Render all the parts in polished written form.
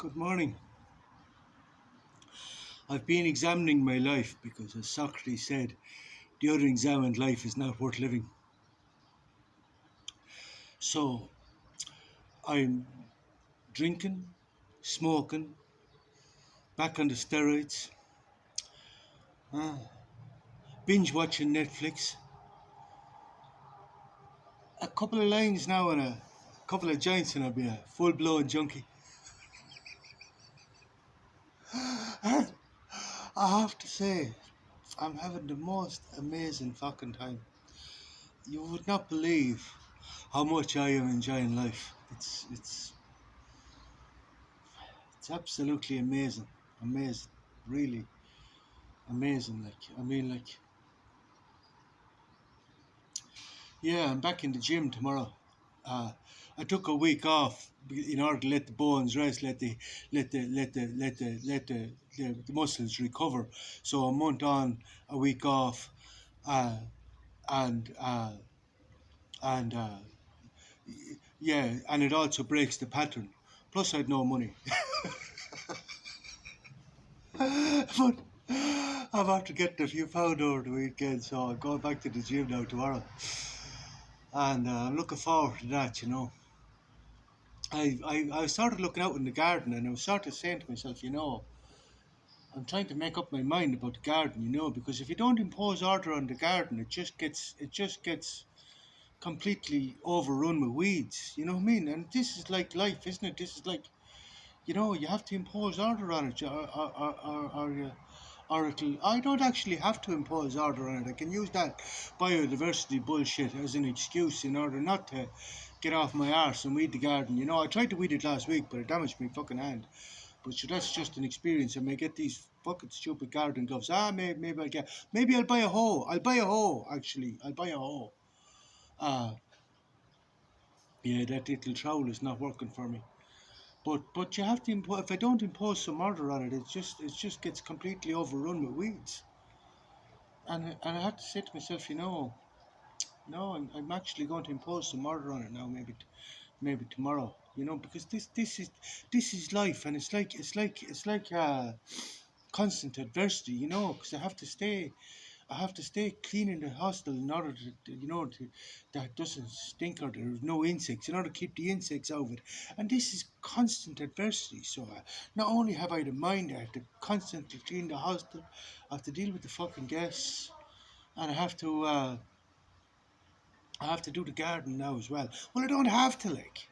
Good morning. I've been examining my life because, as Socrates said, the unexamined life is not worth living. So I'm drinking, smoking, back on the steroids, uh, binge watching Netflix, a couple of lines now and a couple of joints, and I'll be a full blown junkie. And I have to say, I'm having the most amazing fucking time. You would not believe how much I am enjoying life. It's absolutely amazing. Amazing. Really amazing. Yeah, I'm back in the gym tomorrow. Uh, I took a week off in order to let the bones rest, let the muscles recover. So a month on, a week off, uh, and and yeah, and it also breaks the pattern. Plus, I'd no money, but I'm after getting a few pound over the weekend, so I'm going back to the gym now tomorrow. And I'm looking forward to that. I started looking out in the garden, and I was sort of saying to myself, I'm trying to make up my mind about the garden, because if you don't impose order on the garden, it just gets completely overrun with weeds. You know what I mean? And this is like life, isn't it? This is like, you have to impose order on it, or it'll. I don't actually have to impose order on it. I can use that biodiversity bullshit as an excuse in order not to get off my arse and weed the garden. I tried to weed it last week, but it damaged my fucking hand. But sure, that's just an experience. I may get these fucking stupid garden gloves. Maybe I'll buy a hoe. I'll buy a hoe. Actually, I'll buy a hoe. Uh yeah, that little trowel is not working for me. But you have to impose. If I don't impose some order on it, it just gets completely overrun with weeds. And I had to say to myself, no, I'm actually going to impose some order on it now. Maybe tomorrow. Because this is life, and it's like constant adversity. Because I have to stay clean in the hostel in order that doesn't stink or there's no insects, in order to keep the insects out of it. And this is constant adversity. So not only have I the mind, I have to constantly clean the hostel, I have to deal with the fucking guests, and I have to do the garden now as well. Well, I don't have to, but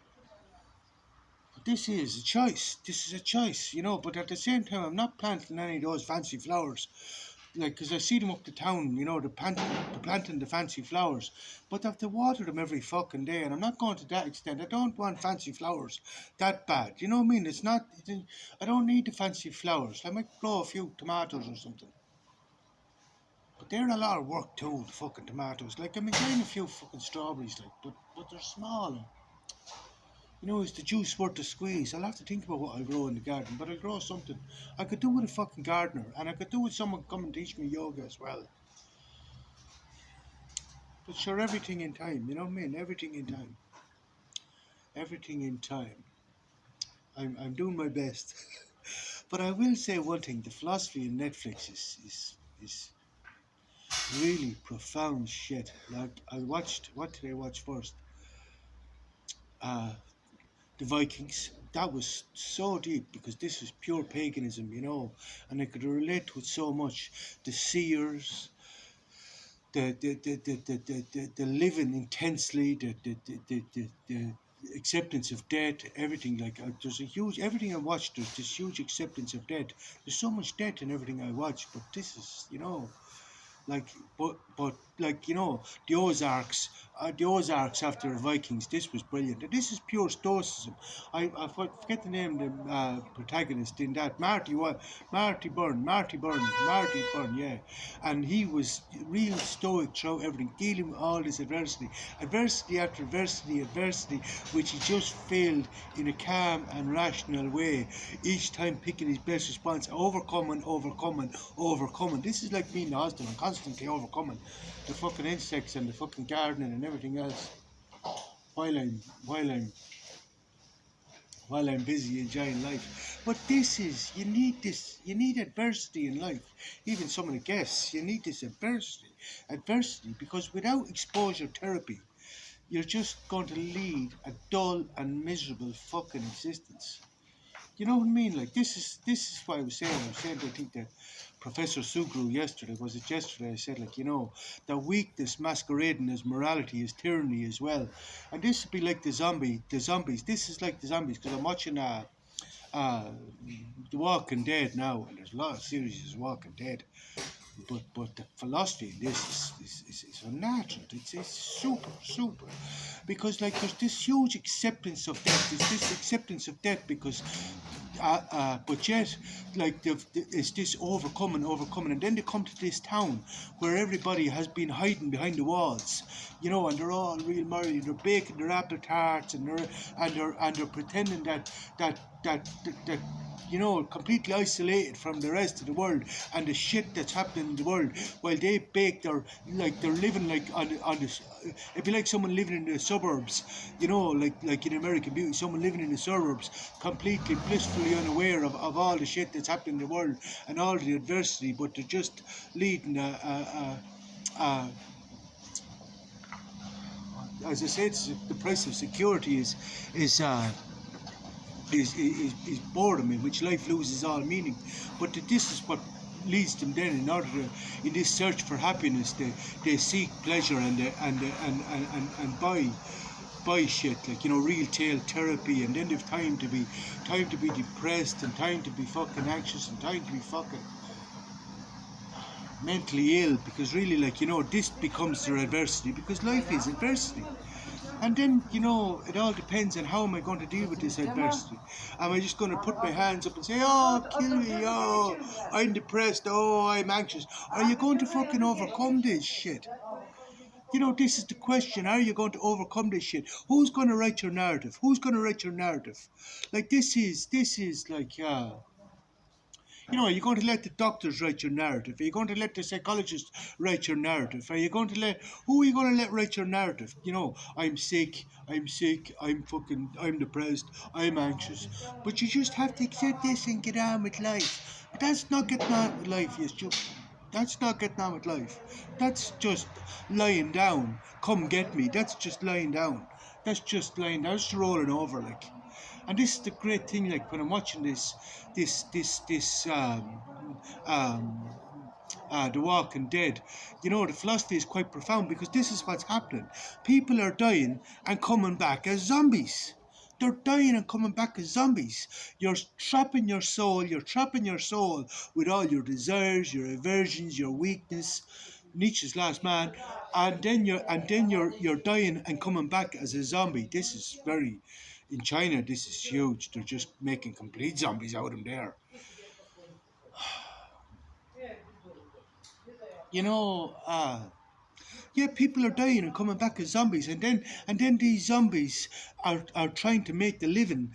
this is a choice. This is a choice, But at the same time, I'm not planting any of those fancy flowers, because I see them up the town, they're planting the fancy flowers, but I have to water them every fucking day, and I'm not going to that extent. I don't want fancy flowers that bad. You know what I mean? I don't need the fancy flowers. I might grow a few tomatoes or something, but they're a lot of work too. The fucking tomatoes. Like, I'm enjoying a few fucking strawberries, but they're small. Is the juice worth the squeeze? I'll have to think about what I'll grow in the garden, but I'll grow something. I could do with a fucking gardener, and I could do with someone come and teach me yoga as well. But sure, everything in time, you know what I mean? Everything in time. Everything in time. I'm doing my best. But I will say one thing: the philosophy in Netflix is really profound shit. Like, I watched. What did I watch first? Uh, the Vikings. That was so deep because this was pure paganism, and I could relate to it so much. The seers, the living intensely, the acceptance of death, everything. Like, there's a huge everything I watched. There's this huge acceptance of death. There's so much death in everything I watch, but this is, like, but like, the Ozarks after the Vikings. This was brilliant. And this is pure stoicism. I forget the name of the protagonist in that. Marty Byrne, yeah. And he was real stoic throughout everything, dealing with all this adversity after adversity, which he just failed in a calm and rational way, each time picking his best response, overcoming. This is like being in the hospital and constantly overcoming the fucking insects and the fucking gardening and everything else while I'm while I'm busy enjoying life. But this is, you need this, you need adversity in life. Even some of the guests, you need this adversity, because without exposure therapy, you're just going to lead a dull and miserable fucking existence. You know what I mean? Like this is what I was saying. I was saying, I think that Professor Sugru yesterday, was it yesterday? I said, like, the weakness masquerading as morality is tyranny as well. And this would be like the zombies. This is like the zombies, because I'm watching uh The Walking Dead now, and there's a lot of series of Walking Dead. But the philosophy in this is unnatural. It's super, because like there's this huge acceptance of death. There's this acceptance of death because but yet, like it's this overcoming, and then they come to this town where everybody has been hiding behind the walls, and they're all real merry. They're baking their apple tarts, and they're pretending that completely isolated from the rest of the world and the shit that's happening in the world, while they bake their, like, they're living like on this. It'd be like someone living in the suburbs, like in American Beauty, someone living in the suburbs, completely blissfully unaware of all the shit that's happening in the world and all the adversity, but they're just leading a as I said, the price of security is is boredom, in which life loses all meaning. But this is what leads them then, in this search for happiness, they seek pleasure, and buy shit, like, retail therapy, and then they've time to be depressed, and time to be fucking anxious, and time to be fucking mentally ill, because really, like, this becomes their adversity, because life is adversity. And then, it all depends on how am I going to deal with this adversity. Am I just going to put my hands up and say, oh, kill me, oh, I'm depressed, oh, I'm anxious? Are you going to fucking overcome this shit? This is the question. Are you going to overcome this shit? Who's going to write your narrative? Who's going to write your narrative? Like, this is like, are you going to let the doctors write your narrative? Are you going to let the psychologists write your narrative? Who are you going to let write your narrative? I'm depressed, I'm anxious. But you just have to accept this and get on with life. But that's not getting on with life, you stupid. That's not getting on with life. That's just lying down. Come get me. That's just lying down. That's just lying down. That's rolling over, like. And this is the great thing, like, when I'm watching this um, The Walking Dead, the philosophy is quite profound, because this is what's happening. People are dying and coming back as zombies. They're dying and coming back as zombies. You're trapping your soul with all your desires, your aversions, your weakness. Nietzsche's last man, and then you're dying and coming back as a zombie. This is very, in China, this is huge. They're just making complete zombies out of them there. You know, yeah, people are dying and coming back as zombies, and then these zombies are trying to make the living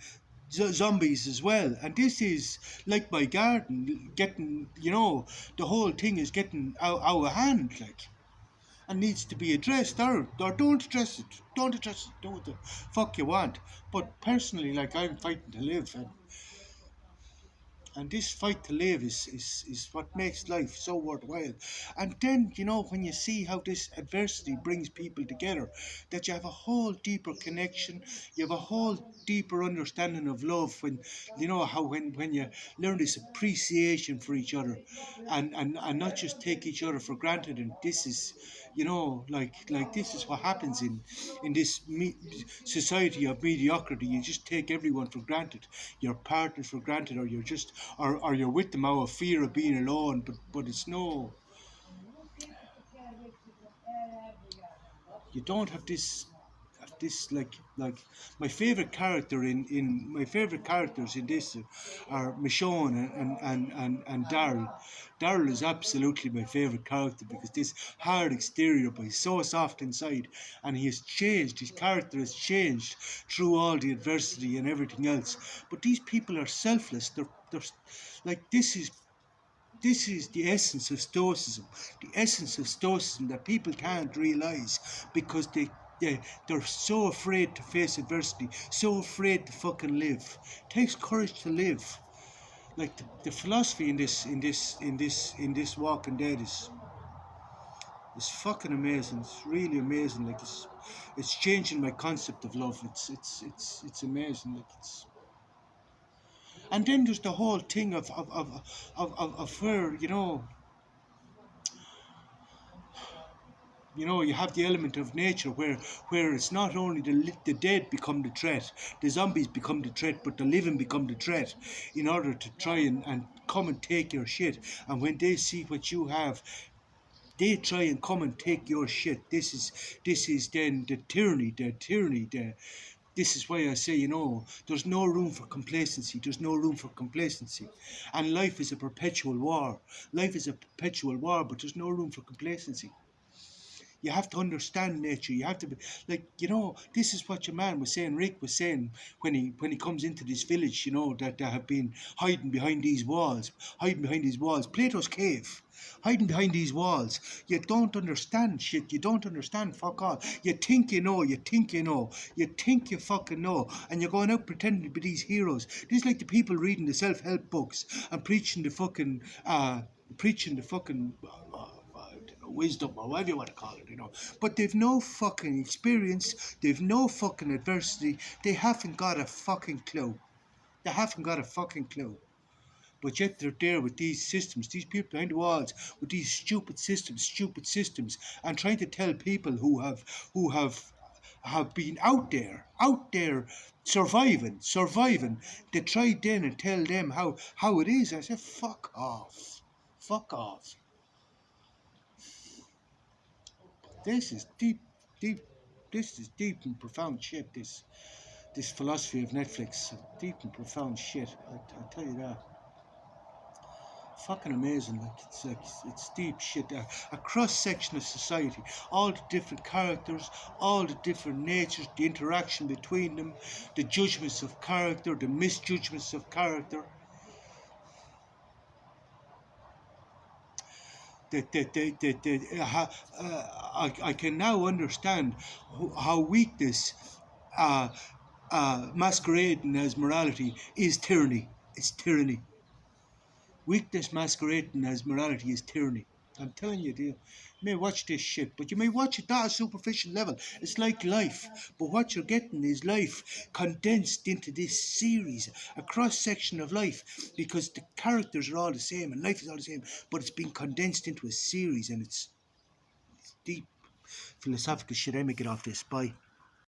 zombies as well. And this is like my garden getting, the whole thing is getting out of hand, like, and needs to be addressed, or don't address it. Don't address it. Do what the fuck you want. But personally, like, I'm fighting to live, and this fight to live is what makes life so worthwhile. And then, when you see how this adversity brings people together, that you have a whole deeper connection, you have a whole deeper understanding of love, when, how when you learn this appreciation for each other, and not just take each other for granted. And this is, like this is what happens in this society of mediocrity. You just take everyone for granted, your partners for granted, or you're with them out of fear of being alone. But it's no, you don't have this, like my favorite character in my favorite characters in this are Michonne and Daryl. Daryl is absolutely my favorite character, because this hard exterior, but he's so soft inside, and he has changed. His character has changed through all the adversity and everything else. But these people are selfless. They're like, this is the essence of Stoicism. The essence of Stoicism that people can't realize, because They're so afraid to face adversity, so afraid to fucking live. It takes courage to live. Like the philosophy in this Walking Dead is fucking amazing. It's really amazing. Like it's changing my concept of love. It's amazing. Like it's and then there's the whole thing of where you have the element of nature where it's not only the dead become the threat, the zombies become the threat, but the living become the threat in order to try and come and take your shit. And when they see what you have, they try and come and take your shit. This is then the tyranny. This is why I say, there's no room for complacency. There's no room for complacency. And life is a perpetual war. Life is a perpetual war, but there's no room for complacency. You have to understand nature. You have to be like, this is what your man was saying, Rick was saying when he comes into this village, that they have been hiding behind these walls, Plato's cave. Hiding behind these walls. You don't understand shit. You don't understand fuck all. You think you know. You think you know. You think you fucking know. And you're going out pretending to be these heroes. These are like the people reading the self-help books and preaching the fucking wisdom or whatever you want to call it. But they've no fucking experience, they've no fucking adversity, they haven't got a fucking clue. They haven't got a fucking clue. But yet they're there with these systems, these people behind the walls, with these stupid systems, and trying to tell people who have been out there surviving. They try then and tell them how it is. I said, fuck off. Fuck off. This is deep. This is deep and profound shit. This philosophy of Netflix, deep and profound shit. I tell you that. Fucking amazing. It's deep shit. A cross section of society, all the different characters, all the different natures, the interaction between them, the judgments of character, the misjudgments of character. I can now understand how weakness, uh, masquerading as morality, is tyranny. It's tyranny. Weakness masquerading as morality is tyranny. I'm telling you, you may watch this shit, but you may watch it at a superficial level. It's like life, but what you're getting is life condensed into this series, a cross section of life, because the characters are all the same and life is all the same, but it's been condensed into a series, and it's deep philosophical shit. I may get off this. Bye.